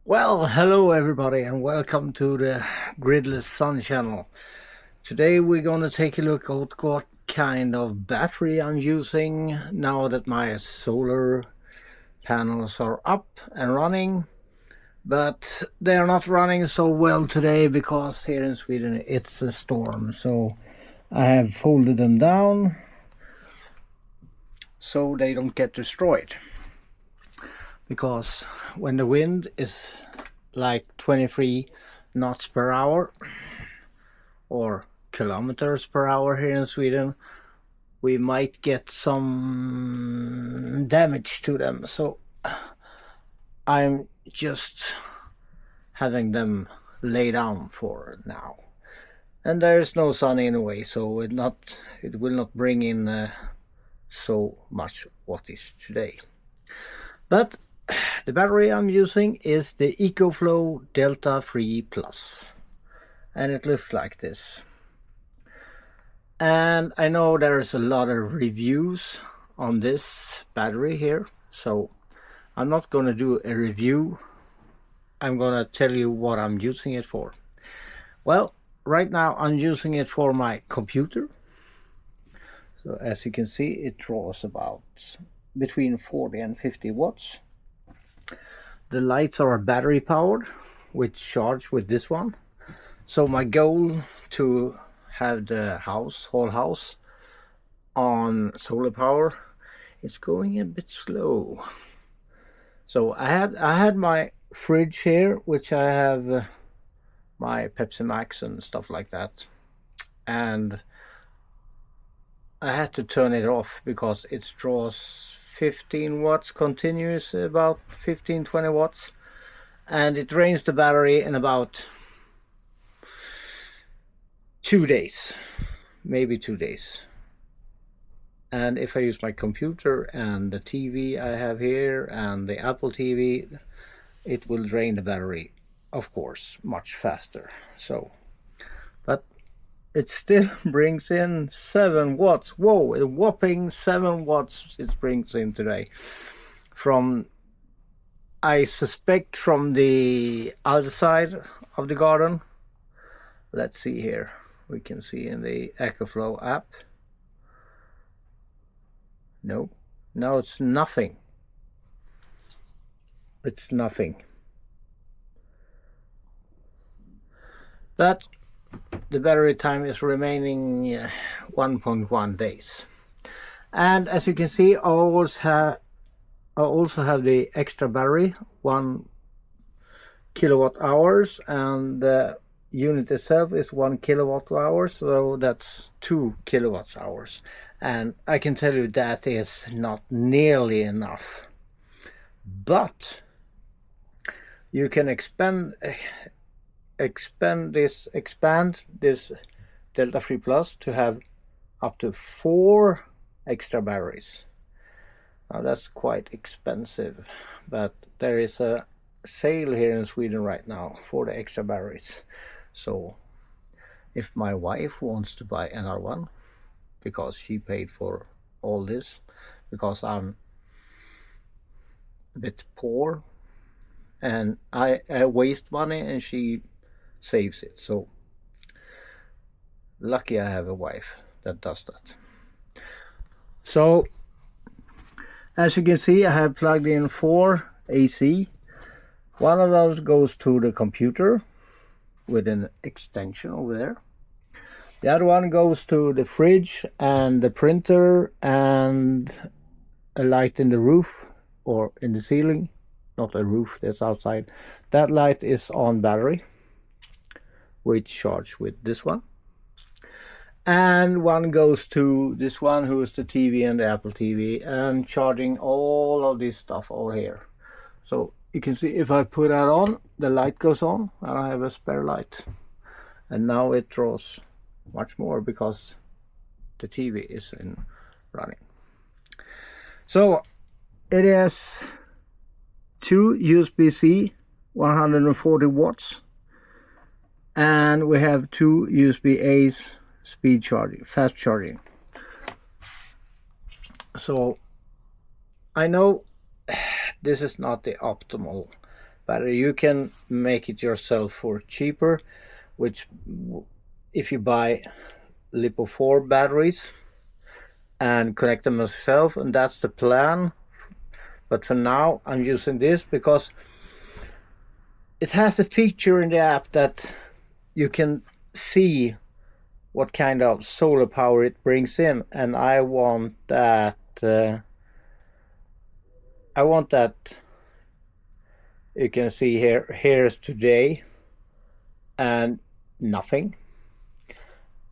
Well, hello everybody and welcome to the Gridless Sun channel. Today we're going to take a look at what kind of battery I'm using now that my solar panels are up and running. But they are not running so well today because here in Sweden it's a storm. So I have folded them down so they don't get destroyed. Because when the wind is like 23 knots per hour or kilometers per hour here in Sweden, we might get some damage to them. So I'm just having them lay down for now. And there's no sun anyway, so it will not bring in so much wattage today. But the battery I'm using is the EcoFlow Delta 3 Plus, and it looks like this. And I know there's a lot of reviews on this battery here, so I'm not going to do a review. I'm going to tell you what I'm using it for. Well, right now I'm using it for my computer. So as you can see, it draws about between 40 and 50 watts. The lights are battery powered, which charge with this one. So my goal to have the whole house on solar power is going a bit slow. So I had my fridge here, which I have my Pepsi Max and stuff like that, and I had to turn it off because it draws 15 watts continuous, about 15-20 watts, and it drains the battery in about 2 days, maybe 2 days. And if I use my computer and the TV I have here and the Apple TV, it will drain the battery, of course, much faster. So, but it still brings in 7 watts. Whoa, a whopping 7 watts it brings in today. From, I suspect, from the other side of the garden. Let's see here. We can see in the EcoFlow app. No, it's nothing. It's nothing. But the battery time is remaining 1.1 days. And as you can see, I also have the extra battery, 1 kilowatt hours, and the unit itself is 1 kilowatt hour, so that's 2 kilowatt hours. And I can tell you that is not nearly enough. But you can expand this Delta 3 Plus to have up to 4 extra batteries. Now that's quite expensive, but there is a sale here in Sweden right now for the extra batteries. So if my wife wants to buy another one, because she paid for all this, because I'm a bit poor and I waste money and she saves it. So lucky I have a wife that does that. So as you can see, I have plugged in 4 AC. One of those goes to the computer with an extension over there. The other one goes to the fridge and the printer and a light in the roof or in the ceiling. Not a roof, that's outside. That light is on battery, which charge with this one. And one goes to this one, who is the TV and the Apple TV, and charging all of this stuff over here. So you can see if I put that on, the light goes on and I have a spare light. And now it draws much more because the TV is running. So it has 2 USB-C 140 watts, and we have 2 USB-A's speed charging, fast charging. So I know this is not the optimal battery. You can make it yourself for cheaper, which if you buy LiPo 4 batteries and connect them yourself, and that's the plan. But for now I'm using this because it has a feature in the app that you can see what kind of solar power it brings in, and I want that you can see here's today and nothing,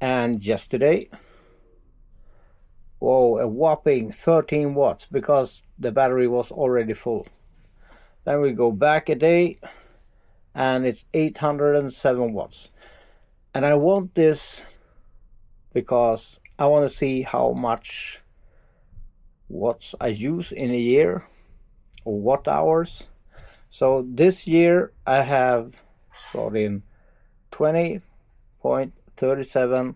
and yesterday, whoa, a whopping 13 watts because the battery was already full. Then we go back a day and it's 807 watts. And I want this because I want to see how much watts I use in a year, or watt hours. So this year I have brought in 20.37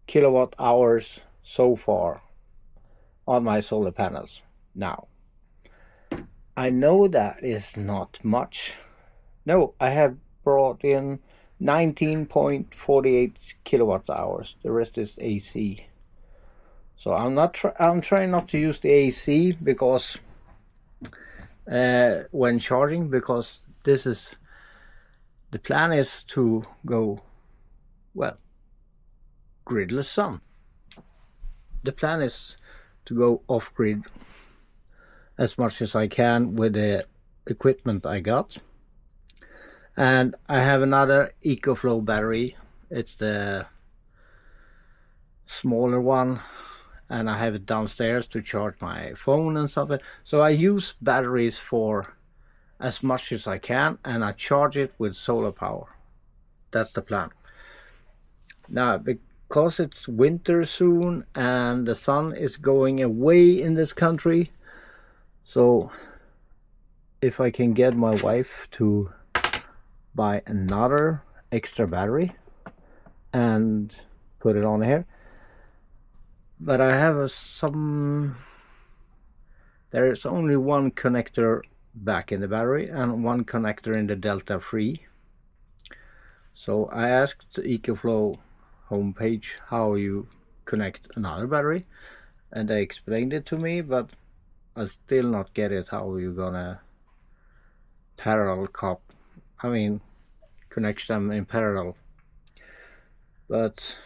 kilowatt hours so far on my solar panels. Now, I know that is not much. No, I have brought in 19.48 kilowatt hours. The rest is AC. So I'm trying not to use the AC because when charging, because the plan is to go, well, gridless sun. The plan is to go off grid as much as I can with the equipment I got. And I have another EcoFlow battery. It's the smaller one, and I have it downstairs to charge my phone and stuff. So I use batteries for as much as I can, and I charge it with solar power. That's the plan. Now, because it's winter soon and the sun is going away in this country, so if I can get my wife to buy another extra battery and put it on here. But I have there is only one connector back in the battery and one connector in the Delta 3. So I asked the EcoFlow homepage how you connect another battery, and they explained it to me, but I still not get it how you gonna connect them in parallel. But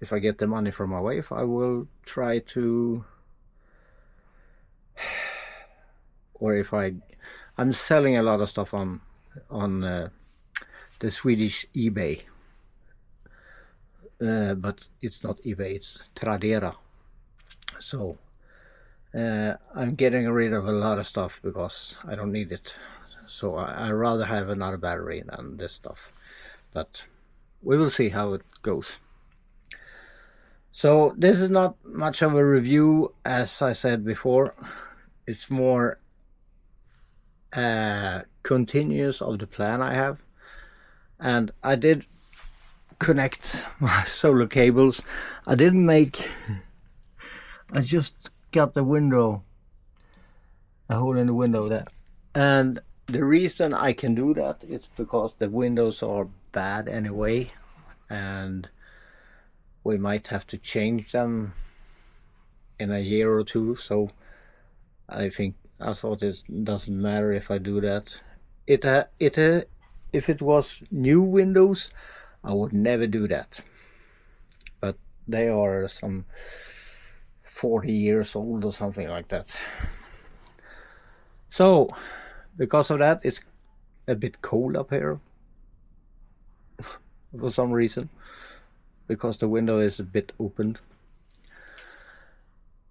if I get the money from my wife, I will try to, or if I'm selling a lot of stuff on the Swedish eBay, but it's not eBay, it's Tradera. So I'm getting rid of a lot of stuff because I don't need it. So I rather have another battery than this stuff. But we will see how it goes. So this is not much of a review, as I said before. It's more continuous of the plan I have. And I did connect my solar cables. I just got the window, a hole in the window there. And the reason I can do that is because the windows are bad anyway, and we might have to change them in a year or two. So I thought it doesn't matter if I do that. If it was new windows, I would never do that. But they are some 40 years old or something like that. So because of that, it's a bit cold up here for some reason, because the window is a bit opened.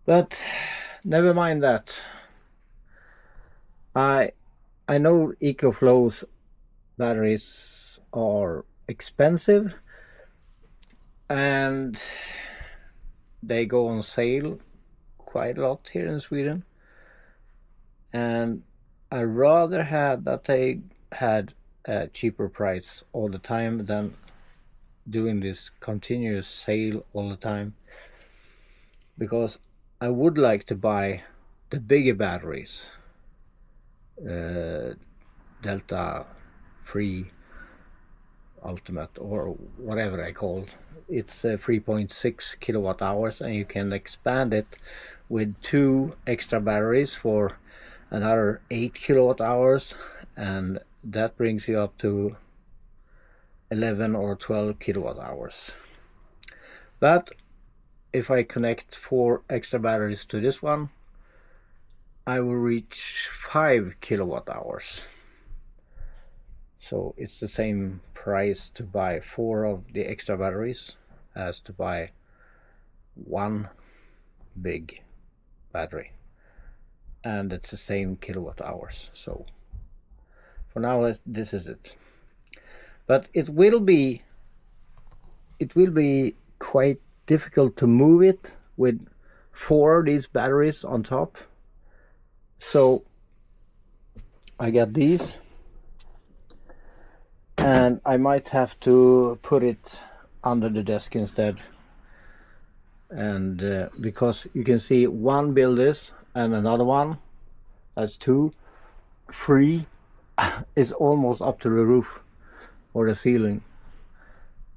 But never mind that. I know EcoFlow's batteries are expensive and they go on sale quite a lot here in Sweden, and I rather had that they had a cheaper price all the time than doing this continuous sale all the time, because I would like to buy the bigger batteries, Delta 3 Ultimate, or whatever they call it. It's 3.6 kilowatt hours, and you can expand it with 2 extra batteries for another 8 kilowatt hours, and that brings you up to 11 or 12 kilowatt hours. But if I connect 4 extra batteries to this one, I will reach 5 kilowatt hours. So it's the same price to buy 4 of the extra batteries as to buy 1 big battery, and it's the same kilowatt hours. So for now, this is it. But it will be quite difficult to move it with 4 of these batteries on top. So I got these, and I might have to put it under the desk instead. And because you can see one build this and another one, that's 2, 3 is almost up to the roof or the ceiling.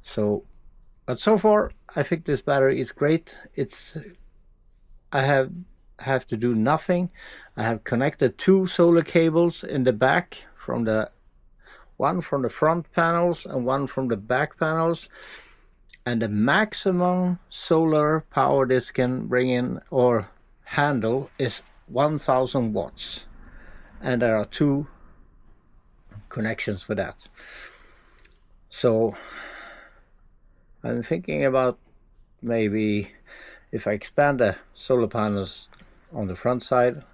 So, but so far I think this battery is great. I have to do nothing. I have connected 2 solar cables in the back, one from the front panels and one from the back panels, and the maximum solar power this can bring in or handle is 1000 watts, and there are 2 connections for that. So I'm thinking about maybe if I expand the solar panels on the front side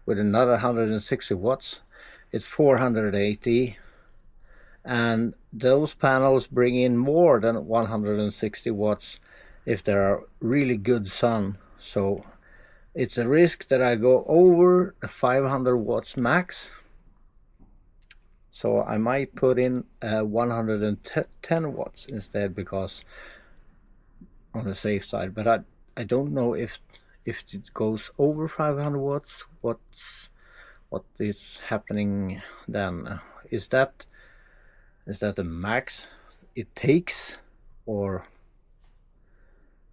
with another 160 watts, it's 480, and those panels bring in more than 160 watts if there are really good sun. So it's a risk that I go over the 500 watts max. So I might put in 110 watts instead, because on the safe side. But I don't know if it goes over 500 watts, what is happening then. Is that the max it takes, or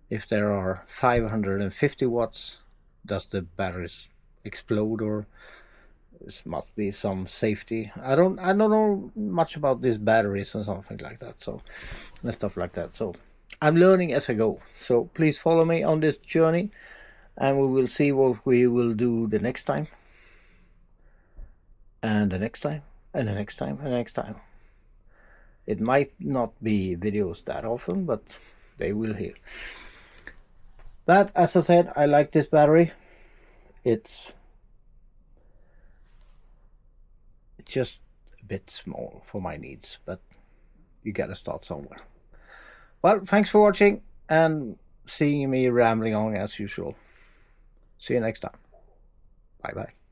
if there are 550 watts, does the batteries explode, or this must be some safety? I don't know much about these batteries and something like that, so and stuff like that. So I'm learning as I go. So please follow me on this journey, and we will see what we will do the next time, and the next time, and the next time, and the next time. It might not be videos that often, but they will here. But as I said, I like this battery. It's just a bit small for my needs, but you gotta start somewhere. Well, thanks for watching and seeing me rambling on as usual. See you next time. Bye bye.